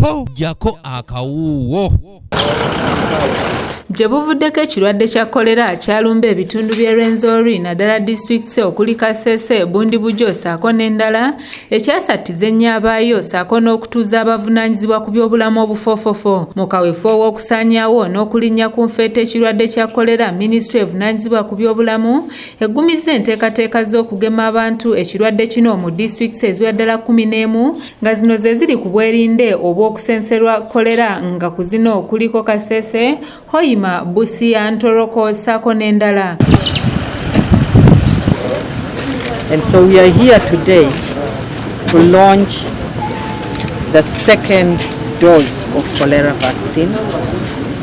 po jako akawuwo. Gye buvuddeko ekirwadde kya kolera kyalumba ebitundu by'e Rwenzori naddala disitulikiti okuli Kasese, Bundibujo ssaako n'endala ekyasattiza ennyabaayo ssaako n'okutuuza abavunaanyizibwa ku by'obulamu obufoofofo. Mu kaweefube w'okusaanyaawo n'okulinnya ku nfeete ekirwadde kya kolera, minisitule evunaanyizibwa ku by'obulamu eggumizza enteekateeka z'okugema abantu ekirwadde kino mu disitulikiti eziwera ddala 11 nga zino ze ziri ku bwerinde obw'okusenserwa kolera nga ku zino kuliko Kasese, Hoima, Busia, Ntoroko, ssaako n'endala. And so we are here today to launch the second dose of cholera vaccine,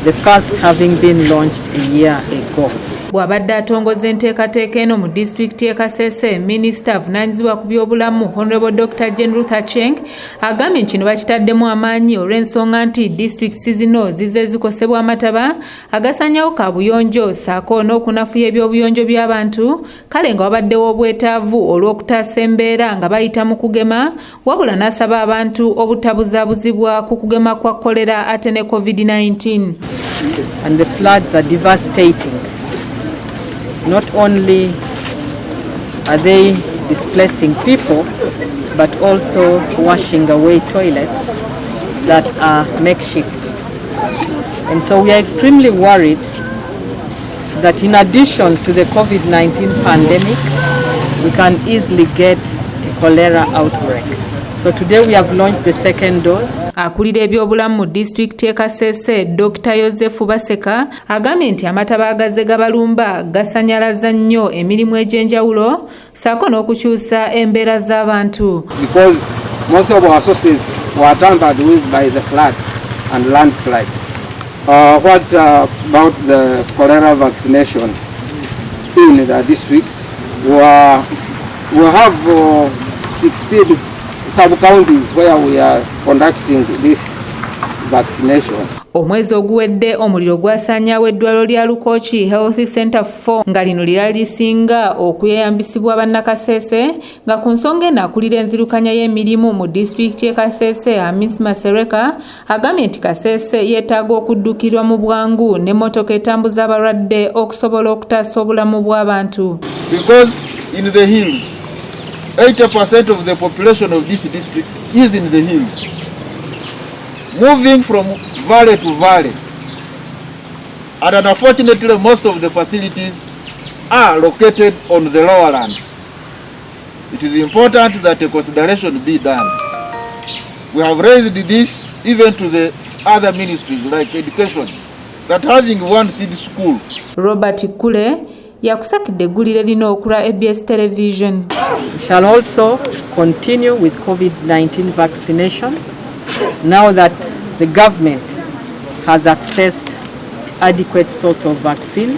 the first having been launched a year ago. Bw'abadde atongoza enteekateeka eno mu disitulikiti y'e Kasese, minisita avunaanyizibwa ku by'obulamu Honorable Dr. Jane Ruth Acheng agambye kino bakitaddemu amaanyi olw'ensonga nti disitulikiti zino zize zikosebwa amataba agasanyawo kaabuyonjo ssaako n'okunafuya eby'obuyonjo by'abantu, kale nga wabaddewo obwetaavu olw'okutaasa embeera nga bayita mu kugema, wabula n'asaba abantu obutabuzaabuzibwa ku kugema kwa kolera ate ne COVID-19. And the floods are devastating. Not only are they displacing people, but also washing away toilets that are makeshift. And so we are extremely worried that in addition to the COVID-19 pandemic, we can easily get a cholera outbreak. So today we have launched the second dose. Akulira ebyobulamu mu disitulikiti y'e Kasese, Dr. Joseph Baseka agambye nti amataba agazze gabalumba gasanyalaza nnyo emirimu egy'enjawulo ssaako n'okukyusa embeera z'abantu. Because most of our sources were tampered with by the flood and landslide. What about the cholera vaccination in the district? We have 16 sub-counties where we are conducting this vaccination. Omwezi oguwedde omuliro gwasaanyaawo eddwaliro lya Lukochi Health Center 4 nga lino lira lisinga okuyambisibwa bannakasese nga ku nsonga eno akulira enzirukanya y'emirimu mu disitulikiti y'e Kasese, Amis Masereka agambye nti Kasese yeetaaga okuddukirwa mu bwangu n'emmotoka etambuza abalwadde okusobola okutaasa obulamu bw'abantu. Because in the hills 80% of the population of this district is in the hills. Moving from valley to valley. And unfortunately, most of the facilities are located on the lower lands. It is important that a consideration be done. We have raised this even to the other ministries like education, that having one seed school. Robert Kule yakusakidde eggulire lino okula ABS television. We shall also continue with COVID-19 vaccination now that the government has accessed adequate source of vaccines